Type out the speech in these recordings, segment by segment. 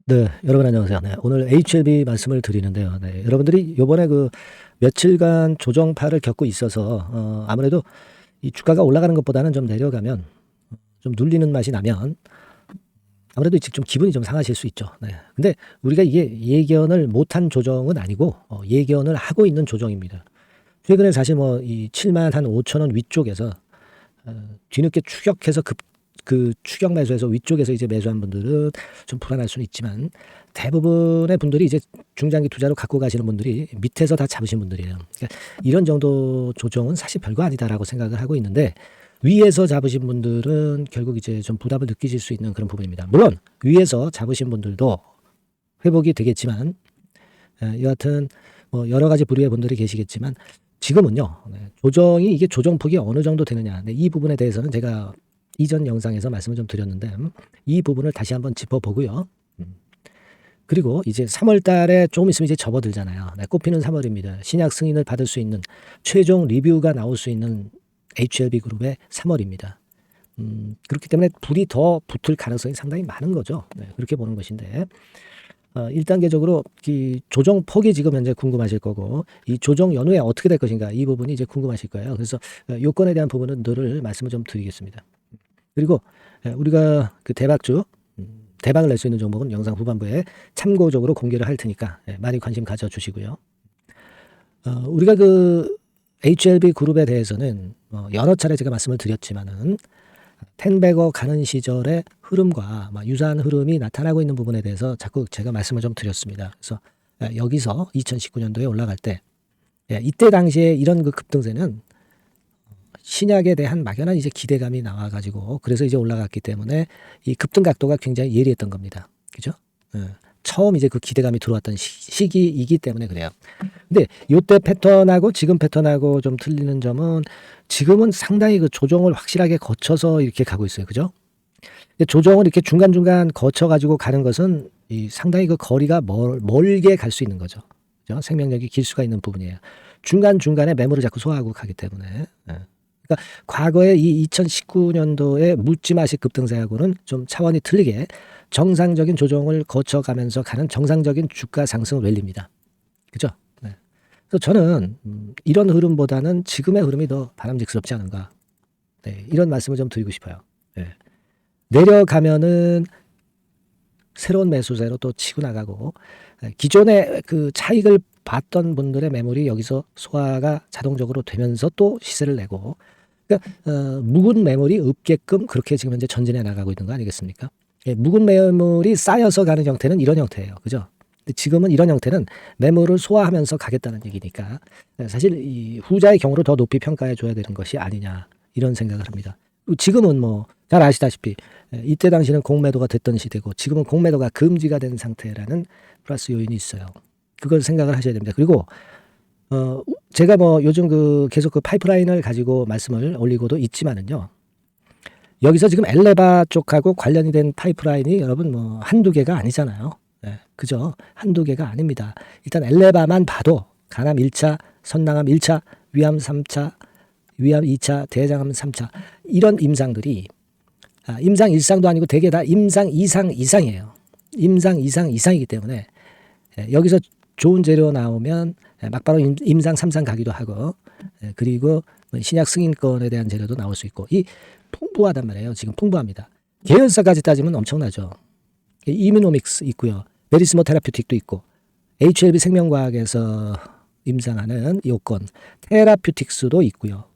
네, 여러분 안녕하세요. 네, 오늘 HLB 말씀을 드리는데요. 네, 여러분들이 요번에 그 며칠간 조정파를 겪고 있어서 아무래도 이 주가가 올라가는 것보다는 좀 내려가면 좀 눌리는 맛이 나면 아무래도 좀 기분이 좀 상하실 수 있죠. 네. 근데 우리가 이게 예견을 못한 조정은 아니고 예견을 하고 있는 조정입니다. 최근에 사실 뭐 이 7만 한 5천 원 위쪽에서 뒤늦게 추격해서 그 추격 매수해서 위쪽에서 이제 매수한 분들은 좀 불안할 수는 있지만 대부분의 분들이 이제 중장기 투자로 갖고 가시는 분들이 밑에서 다 잡으신 분들이에요. 그러니까 이런 정도 조정은 사실 별거 아니다라고 생각을 하고 있는데 위에서 잡으신 분들은 결국 이제 좀 부담을 느끼실 수 있는 그런 부분입니다. 물론 위에서 잡으신 분들도 회복이 되겠지만 여하튼 뭐 여러 가지 부류의 분들이 계시겠지만 지금은요, 조정이 이게 조정폭이 어느 정도 되느냐. 이 부분에 대해서는 제가 이전 영상에서 말씀을 좀 드렸는데 이 부분을 다시 한번 짚어보고요. 그리고 이제 3월 달에 조금 있으면 이제 접어들잖아요. 꽃피는 3월입니다. 신약 승인을 받을 수 있는 최종 리뷰가 나올 수 있는 HLB 그룹의 3월입니다. 그렇기 때문에 불이 더 붙을 가능성이 상당히 많은 거죠. 그렇게 보는 것인데 1단계적으로 이 조정 폭이 지금 현재 궁금하실 거고 이 조정 연후에 어떻게 될 것인가 이 부분이 이제 궁금하실 거예요. 그래서 요건에 대한 부분은 늘 말씀을 좀 드리겠습니다. 그리고 우리가 그 대박주 대박을 낼 수 있는 종목은 영상 후반부에 참고적으로 공개를 할 테니까 많이 관심 가져주시고요. 우리가 그 HLB 그룹에 대해서는 여러 차례 제가 말씀을 드렸지만은 텐베거 가는 시절의 흐름과 유사한 흐름이 나타나고 있는 부분에 대해서 자꾸 제가 말씀을 좀 드렸습니다. 그래서 여기서 2019년도에 올라갈 때 이때 당시에 이런 그 급등세는 신약에 대한 막연한 이제 기대감이 나와가지고 그래서 이제 올라갔기 때문에 이 급등 각도가 굉장히 예리했던 겁니다. 그죠? 처음 이제 그 기대감이 들어왔던 시기이기 때문에 그래요. 근데 요때 패턴하고 지금 패턴하고 좀 틀리는 점은 지금은 상당히 그 조정을 확실하게 거쳐서 이렇게 가고 있어요. 그죠? 조정을 이렇게 중간중간 거쳐가지고 가는 것은 이 상당히 그 거리가 멀게 갈 수 있는 거죠. 그죠? 생명력이 길 수가 있는 부분이에요. 중간중간에 매물을 자꾸 소화하고 가기 때문에. 그러니까 과거에 이 2019년도에 묻지마식 급등세하고는 좀 차원이 틀리게 정상적인 조정을 거쳐가면서 가는 정상적인 주가 상승 랠리입니다. 그죠? 네. 그래서 저는 이런 흐름보다는 지금의 흐름이 더 바람직스럽지 않은가. 네, 이런 말씀을 좀 드리고 싶어요. 네. 내려가면은 새로운 매수세로 또 치고 나가고 기존의 그 차익을 봤던 분들의 매물이 여기서 소화가 자동적으로 되면서 또 시세를 내고 그러니까 묵은 매물이 없게끔 그렇게 지금 현재 전진해 나가고 있는 거 아니겠습니까? 묵은 매물이 쌓여서 가는 형태는 이런 형태예요. 그죠? 근데 지금은 이런 형태는 매물을 소화하면서 가겠다는 얘기니까 사실 이 후자의 경우를 더 높이 평가해 줘야 되는 것이 아니냐 이런 생각을 합니다. 지금은 뭐 잘 아시다시피 이때 당시는 공매도가 됐던 시대고 지금은 공매도가 금지가 된 상태라는 플러스 요인이 있어요. 그걸 생각을 하셔야 됩니다. 그리고 제가 뭐 요즘 그 계속 그 파이프라인을 가지고 말씀을 올리고도 있지만은요. 여기서 지금 엘레바 쪽하고 관련이 된 파이프라인이 여러분 뭐 한두 개가 아니잖아요. 네, 그죠? 한두 개가 아닙니다. 일단 엘레바만 봐도 간암 1차, 선낭암 1차, 위암 3차, 위암 2차, 대장암 3차 이런 임상들이 임상 1상도 아니고 대개 다 임상 2상 이상이에요. 임상 2상 이상이기 때문에 여기서 좋은 재료 나오면 막바로 임상 3상 가기도 하고 그리고 신약 승인권에 대한 재료도 나올 수 있고 이 풍부하단 말이에요. 지금 풍부합니다. 계열사까지 따지면 엄청나죠. 이뮤노믹스 있고요. 베리스모 테라퓨틱도 있고 HLB 생명과학에서 임상하는 요건 테라퓨틱스도 있고요.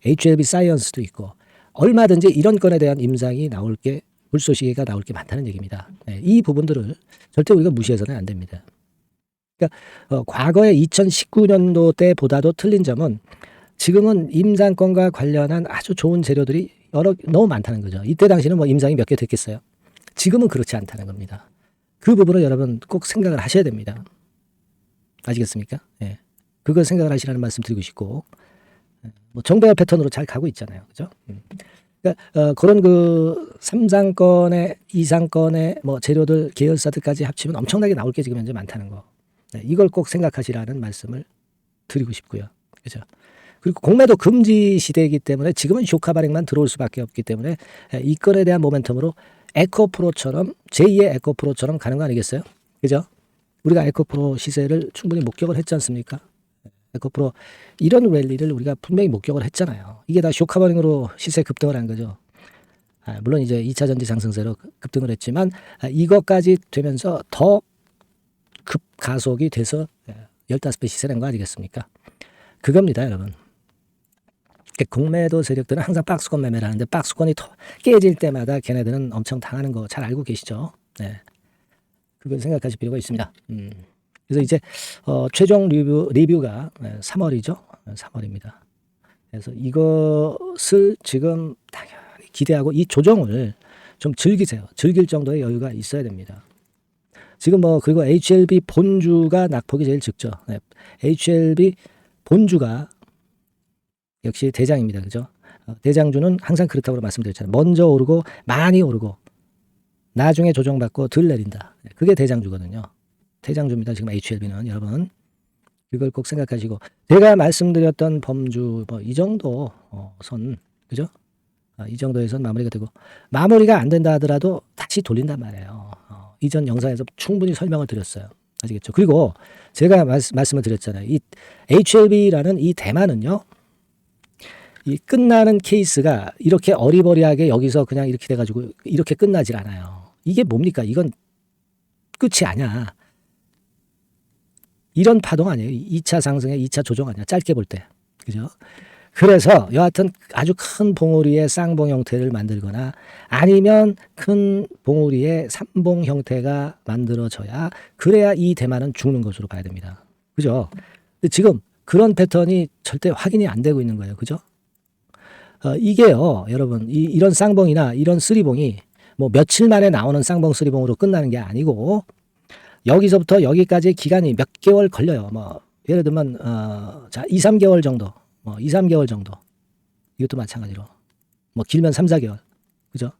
HLB 사이언스도 있고 얼마든지 이런 건에 대한 임상이 나올 게 불쏘시개가 나올 게 많다는 얘기입니다. 이 부분들을 절대 우리가 무시해서는 안 됩니다. 그러니까 과거에 2019년도 때보다도 틀린 점은 지금은 임상권과 관련한 아주 좋은 재료들이 너무 많다는 거죠. 이때 당시는 뭐 임상이 몇 개 됐겠어요. 지금은 그렇지 않다는 겁니다. 그 부분을 여러분 꼭 생각을 하셔야 됩니다. 아시겠습니까? 예. 그걸 생각을 하시라는 말씀 드리고 싶고 뭐 정배열 패턴으로 잘 가고 있잖아요. 그죠? 그러니까 그런 그 3상권의 2상권의 뭐 재료들 계열사들까지 합치면 엄청나게 나올 게 지금 현재 많다는 거. 이걸 꼭 생각하시라는 말씀을 드리고 싶고요. 그죠? 그리고 공매도 금지 시대이기 때문에 지금은 쇼카 발행만 들어올 수밖에 없기 때문에 이 건에 대한 모멘텀으로 에코프로처럼 제2의 에코프로처럼 가는 거 아니겠어요? 그죠? 우리가 에코프로 시세를 충분히 목격을 했지 않습니까? 에코프로 이런 랠리를 우리가 분명히 목격을 했잖아요. 이게 다 쇼카버닝으로 시세 급등을 한 거죠. 물론 이제 2차 전지 상승세로 급등을 했지만 이것까지 되면서 더 급가속이 돼서 15배 시세 낸 거 아니겠습니까? 그겁니다, 여러분. 공매도 세력들은 항상 박스권 매매를 하는데 박스권이 깨질 때마다 걔네들은 엄청 당하는 거 잘 알고 계시죠? 네. 그걸 생각하실 필요가 있습니다. 그래서 이제 최종 리뷰가 3월이죠. 3월입니다. 그래서 이것을 지금 당연히 기대하고 이 조정을 좀 즐기세요. 즐길 정도의 여유가 있어야 됩니다. 지금 그리고 HLB 본주가 낙폭이 제일 적죠. 네. HLB 본주가 역시 대장입니다. 그죠? 대장주는 항상 그렇다고 말씀드렸잖아요. 먼저 오르고 많이 오르고 나중에 조정받고 덜 내린다. 그게 대장주거든요. 대장주입니다. 지금 HLB는 여러분 그걸 꼭 생각하시고 제가 말씀드렸던 범주 이 정도 선 그죠? 이 정도의 선 마무리가 되고 마무리가 안 된다 하더라도 다시 돌린단 말이에요. 이전 영상에서 충분히 설명을 드렸어요. 아시겠죠? 그리고 제가 말씀을 드렸잖아요. 이 HLB라는 이 대만은요. 이 끝나는 케이스가 이렇게 어리버리하게 여기서 그냥 이렇게 돼가지고 이렇게 끝나질 않아요. 이게 뭡니까? 이건 끝이 아니야. 이런 파동 아니에요. 2차 상승의 2차 조정 아니야. 짧게 볼 때. 그죠? 그래서 여하튼 아주 큰 봉우리의 쌍봉 형태를 만들거나 아니면 큰 봉우리의 삼봉 형태가 만들어져야 그래야 이 대만은 죽는 것으로 봐야 됩니다. 그죠? 근데 지금 그런 패턴이 절대 확인이 안 되고 있는 거예요. 그죠? 이게요, 여러분, 이런 쌍봉이나 이런 쓰리봉이 뭐 며칠 만에 나오는 쌍봉 쓰리봉으로 끝나는 게 아니고 여기서부터 여기까지의 기간이 몇 개월 걸려요. 예를 들면, 2, 3개월 정도, 2, 3개월 정도. 이것도 마찬가지로. 길면 3, 4개월. 그죠?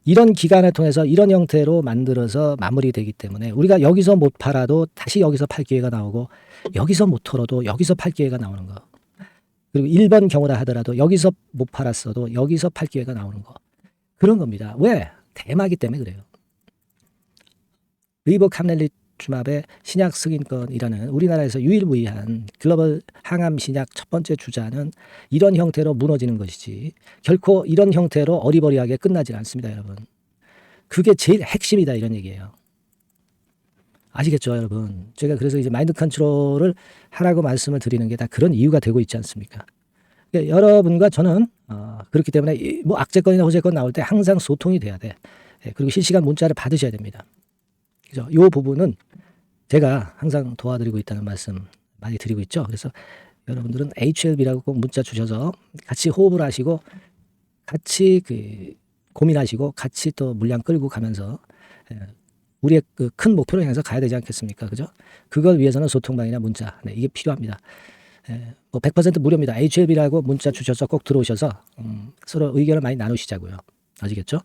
이런 기간을 통해서 이런 형태로 만들어서 마무리되기 때문에 우리가 여기서 못 팔아도 다시 여기서 팔 기회가 나오고 여기서 못 털어도 여기서 팔 기회가 나오는 거. 그리고 1번 경우라 하더라도 여기서 못 팔았어도 여기서 팔 기회가 나오는 거. 그런 겁니다. 왜? 대마기 때문에 그래요. 리보캄넬리주맙의 신약 승인권이라는 우리나라에서 유일무이한 글로벌 항암 신약 첫 번째 주자는 이런 형태로 무너지는 것이지 결코 이런 형태로 어리버리하게 끝나지 않습니다, 여러분. 그게 제일 핵심이다 이런 얘기예요. 아시겠죠, 여러분? 제가 그래서 이제 마인드 컨트롤을 하라고 말씀을 드리는 게 다 그런 이유가 되고 있지 않습니까? 그러니까 여러분과 저는 그렇기 때문에 악재건이나 호재건 나올 때 항상 소통이 돼야 돼. 그리고 실시간 문자를 받으셔야 됩니다. 그죠? 이 부분은 제가 항상 도와드리고 있다는 말씀 많이 드리고 있죠. 그래서 여러분들은 HLB라고 꼭 문자 주셔서 같이 호흡을 하시고 같이 고민하시고 같이 또 물량 끌고 가면서 우리의 그 큰 목표를 향해서 가야 되지 않겠습니까? 그죠? 그걸 위해서는 소통방이나 문자, 이게 필요합니다. 100% 무료입니다. HLB라고 문자 주셔서 꼭 들어오셔서 서로 의견을 많이 나누시자고요. 아시겠죠?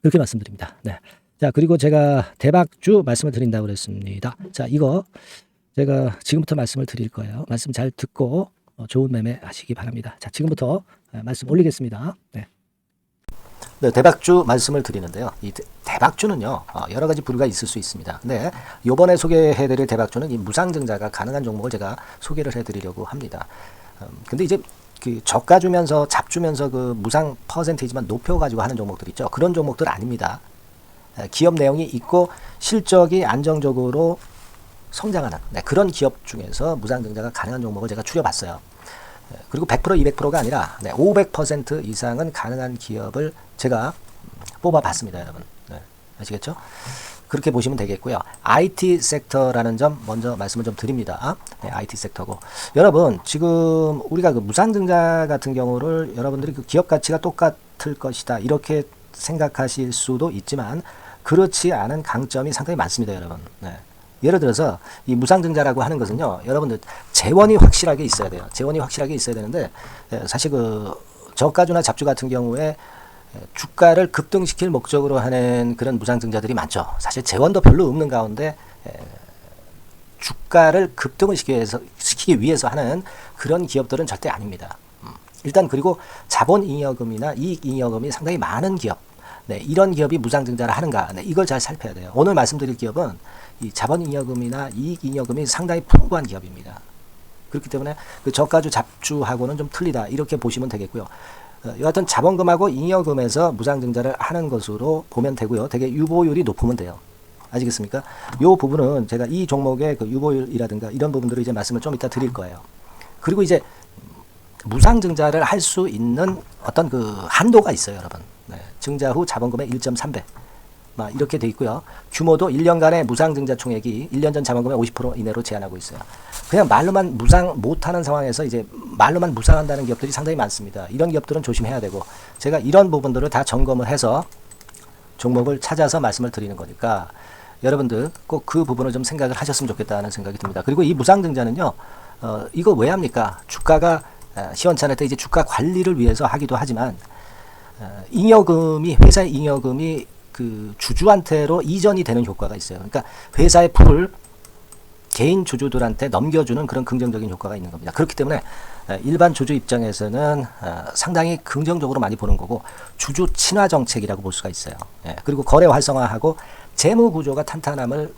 그렇게 말씀드립니다. 네. 자, 그리고 제가 대박주 말씀을 드린다고 그랬습니다. 자, 이거 제가 지금부터 말씀을 드릴 거예요. 말씀 잘 듣고 좋은 매매 하시기 바랍니다. 자, 지금부터 말씀 올리겠습니다. 네. 네, 대박주 말씀을 드리는데요. 이 대박주는요, 여러 가지 부류가 있을 수 있습니다. 근데 이번에 소개해드릴 대박주는 이 무상증자가 가능한 종목을 제가 소개를 해드리려고 합니다. 근데 이제 그 저가 주면서 잡주면서 그 무상 퍼센테이지만 높여가지고 하는 종목들 있죠. 그런 종목들 아닙니다. 기업 내용이 있고 실적이 안정적으로 성장하는 그런 기업 중에서 무상증자가 가능한 종목을 제가 추려봤어요. 그리고 100% 200%가 아니라 500% 이상은 가능한 기업을 제가 뽑아봤습니다, 여러분. 네, 아시겠죠? 그렇게 보시면 되겠고요. IT 섹터라는 점 먼저 말씀을 좀 드립니다. 네, IT 섹터고 여러분 지금 우리가 그 무상증자 같은 경우를 여러분들이 그 기업 가치가 똑같을 것이다 이렇게 생각하실 수도 있지만 그렇지 않은 강점이 상당히 많습니다, 여러분. 네. 예를 들어서 이 무상증자라고 하는 것은요, 여러분들 재원이 확실하게 있어야 돼요. 재원이 확실하게 있어야 되는데 사실 그 저가주나 잡주 같은 경우에 주가를 급등시킬 목적으로 하는 그런 무상증자들이 많죠. 사실 재원도 별로 없는 가운데 주가를 급등을 시키기 위해서 하는 그런 기업들은 절대 아닙니다. 일단 그리고 자본잉여금이나 이익잉여금이 상당히 많은 기업, 네, 이런 기업이 무상증자를 하는가. 네, 이걸 잘 살펴야 돼요. 오늘 말씀드릴 기업은 이 자본잉여금이나 이익잉여금이 상당히 풍부한 기업입니다. 그렇기 때문에 그 저가주 잡주하고는 좀 틀리다. 이렇게 보시면 되겠고요. 여하튼 자본금하고 잉여금에서 무상증자를 하는 것으로 보면 되고요. 되게 유보율이 높으면 돼요. 아시겠습니까? 이 부분은 제가 이 종목의 그 유보율이라든가 이런 부분들을 이제 말씀을 좀 이따 드릴 거예요. 그리고 이제 무상증자를 할 수 있는 어떤 그 한도가 있어요, 여러분. 네, 증자 후 자본금의 1.3배. 이렇게 돼 있고요. 규모도 1년간의 무상증자 총액이 1년 전 자본금의 50% 이내로 제한하고 있어요. 그냥 말로만 무상 못하는 상황에서 이제 말로만 무상한다는 기업들이 상당히 많습니다. 이런 기업들은 조심해야 되고, 제가 이런 부분들을 다 점검을 해서 종목을 찾아서 말씀을 드리는 거니까 여러분들 꼭 그 부분을 좀 생각을 하셨으면 좋겠다는 생각이 듭니다. 그리고 이 무상증자는요, 이거 왜 합니까? 주가가 시원찮을 때 이제 주가 관리를 위해서 하기도 하지만, 잉여금이, 회사의 잉여금이 그 주주한테로 이전이 되는 효과가 있어요. 그러니까 회사의 풀을 개인 주주들한테 넘겨주는 그런 긍정적인 효과가 있는 겁니다. 그렇기 때문에 일반 주주 입장에서는 상당히 긍정적으로 많이 보는 거고, 주주 친화 정책이라고 볼 수가 있어요. 그리고 거래 활성화하고 재무 구조가 탄탄함을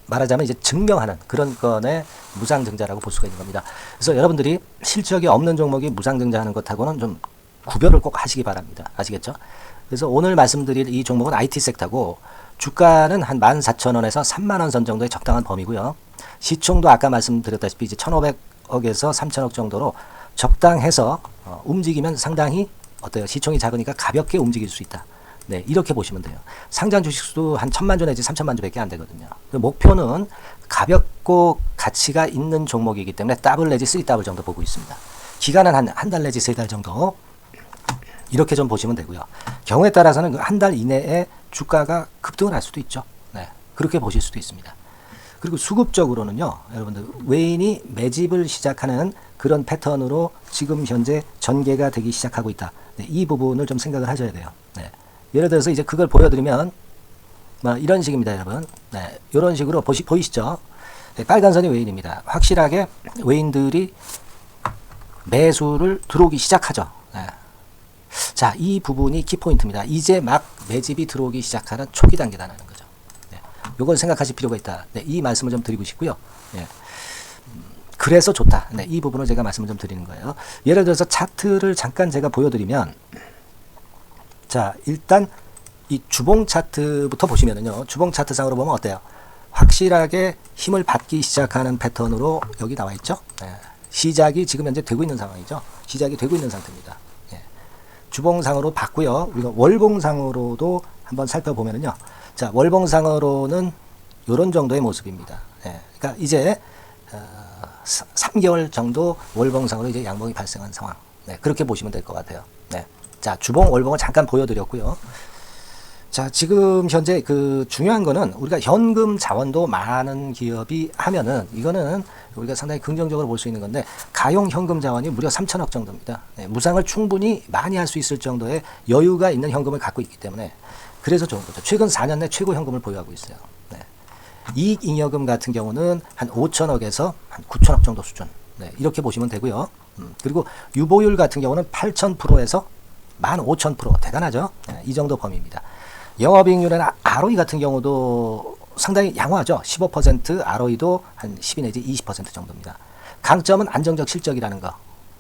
말하자면 이제 증명하는 그런 건의 무상증자라고 볼 수가 있는 겁니다. 그래서 여러분들이 실적이 없는 종목이 무상증자하는 것하고는 좀 구별을 꼭 하시기 바랍니다. 아시겠죠? 그래서 오늘 말씀드릴 이 종목은 IT 섹터고, 주가는 한 14,000원에서 30,000원 선 정도의 적당한 범위고요. 시총도 아까 말씀드렸다시피 이제 1,500억에서 3,000억 정도로 적당해서 움직이면 상당히 어때요? 시총이 작으니까 가볍게 움직일 수 있다. 네, 이렇게 보시면 돼요. 상장 주식수도 한 1,000만 주 내지 3,000만 주밖에 안 되거든요. 목표는 가볍고 가치가 있는 종목이기 때문에 더블 내지 3더블 정도 보고 있습니다. 기간은 한 달 내지 3달 정도. 이렇게 좀 보시면 되고요. 경우에 따라서는 한 달 이내에 주가가 급등을 할 수도 있죠. 네, 그렇게 보실 수도 있습니다. 그리고 수급적으로는요, 여러분들 외인이 매집을 시작하는 그런 패턴으로 지금 현재 전개가 되기 시작하고 있다. 네, 이 부분을 좀 생각을 하셔야 돼요. 네, 예를 들어서 이제 그걸 보여드리면 이런 식입니다, 여러분. 네, 이런 식으로 보이시죠? 네, 빨간 선이 외인입니다. 확실하게 외인들이 매수를 들어오기 시작하죠. 네. 자, 이 부분이 키포인트입니다. 이제 막 매집이 들어오기 시작하는 초기 단계다라는 거죠. 네, 요걸 생각하실 필요가 있다. 네, 이 말씀을 좀 드리고 싶고요. 네, 그래서 좋다. 네, 이 부분을 제가 말씀을 좀 드리는 거예요. 예를 들어서 차트를 잠깐 제가 보여드리면, 자, 일단 이 주봉 차트부터 보시면은요, 주봉 차트상으로 보면 어때요? 확실하게 힘을 받기 시작하는 패턴으로 여기 나와 있죠. 네, 시작이 지금 현재 되고 있는 상황이죠. 시작이 되고 있는 상태입니다. 주봉상으로 봤고요. 우리가 월봉상으로도 한번 살펴보면은요. 자, 월봉상으로는 이런 정도의 모습입니다. 그러니까 이제 3개월 정도 월봉상으로 이제 양봉이 발생한 상황. 네, 그렇게 보시면 될 것 같아요. 네. 자, 주봉, 월봉을 잠깐 보여드렸고요. 자, 지금 현재 그 중요한 거는 우리가 현금 자원도 많은 기업이 하면은 이거는 우리가 상당히 긍정적으로 볼 수 있는 건데, 가용 현금 자원이 무려 3,000억 정도입니다. 네, 무상을 충분히 많이 할 수 있을 정도의 여유가 있는 현금을 갖고 있기 때문에 그래서 좋은 거죠. 최근 4년 내 최고 현금을 보유하고 있어요. 네. 이익잉여금 같은 경우는 한 5,000억에서 한 9,000억 정도 수준. 네, 이렇게 보시면 되고요. 그리고 유보율 같은 경우는 8,000%에서 15,000%. 대단하죠? 네, 이 정도 범위입니다. 영업이익률은 ROE 같은 경우도 상당히 양호하죠. 15%, ROE도 한 12 내지 20% 정도입니다. 강점은 안정적 실적이라는 거.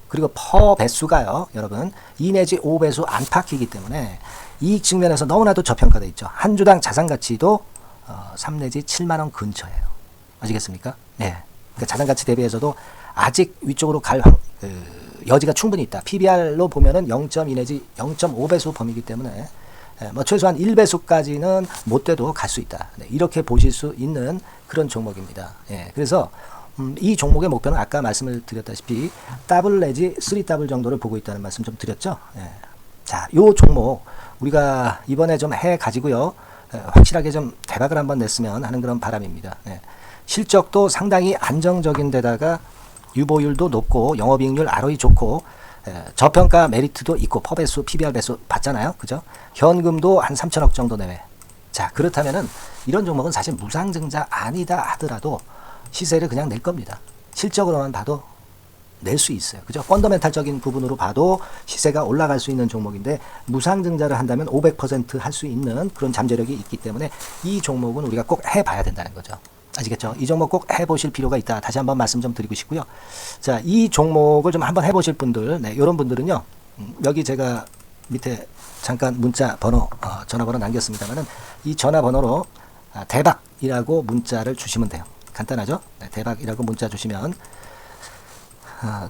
그리고 퍼 배수가요, 여러분 2 내지 5배수 안팎이기 때문에 이익 측면에서 너무나도 저평가되어 있죠. 한 주당 자산 가치도 3 내지 7만 원 근처예요. 아시겠습니까? 네. 그러니까 자산 가치 대비해서도 아직 위쪽으로 갈 여지가 충분히 있다. PBR로 보면은 0.2 내지 0.5배수 범위이기 때문에 최소한 1배수까지는 못 돼도 갈 수 있다. 네, 이렇게 보실 수 있는 그런 종목입니다. 그래서 이 종목의 목표는 아까 말씀을 드렸다시피 더블 내지 3더블 정도를 보고 있다는 말씀 좀 드렸죠. 자, 요 종목 우리가 이번에 좀 해 가지고요. 확실하게 좀 대박을 한번 냈으면 하는 그런 바람입니다. 실적도 상당히 안정적인 데다가 유보율도 높고 영업이익률 ROE 좋고 저평가 메리트도 있고 퍼배수, PBR 배수 봤잖아요. 그죠? 현금도 한 3,000억 정도 내외. 자, 그렇다면은 이런 종목은 사실 무상증자 아니다 하더라도 시세를 그냥 낼 겁니다. 실적으로만 봐도 낼 수 있어요. 그죠? 펀더멘탈적인 부분으로 봐도 시세가 올라갈 수 있는 종목인데 무상증자를 한다면 500% 할 수 있는 그런 잠재력이 있기 때문에 이 종목은 우리가 꼭 해봐야 된다는 거죠. 아시겠죠? 이 종목 꼭 해보실 필요가 있다. 다시 한번 말씀 좀 드리고 싶고요. 자, 이 종목을 좀 한번 해보실 분들, 네, 이런 분들은요. 여기 제가 밑에 잠깐 문자 번호, 전화번호 남겼습니다만은 이 전화번호로 대박이라고 문자를 주시면 돼요. 간단하죠? 네, 대박이라고 문자 주시면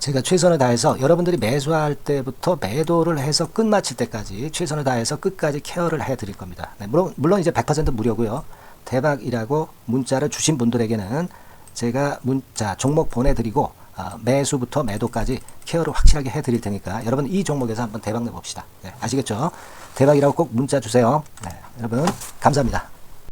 제가 최선을 다해서 여러분들이 매수할 때부터 매도를 해서 끝마칠 때까지 최선을 다해서 끝까지 케어를 해드릴 겁니다. 네, 물론 이제 100% 무료고요. 대박이라고 문자를 주신 분들에게는 제가 문자 종목 보내드리고 매수부터 매도까지 케어를 확실하게 해드릴 테니까 여러분 이 종목에서 한번 대박 내봅시다. 네, 아시겠죠? 대박이라고 꼭 문자 주세요. 네, 여러분 감사합니다.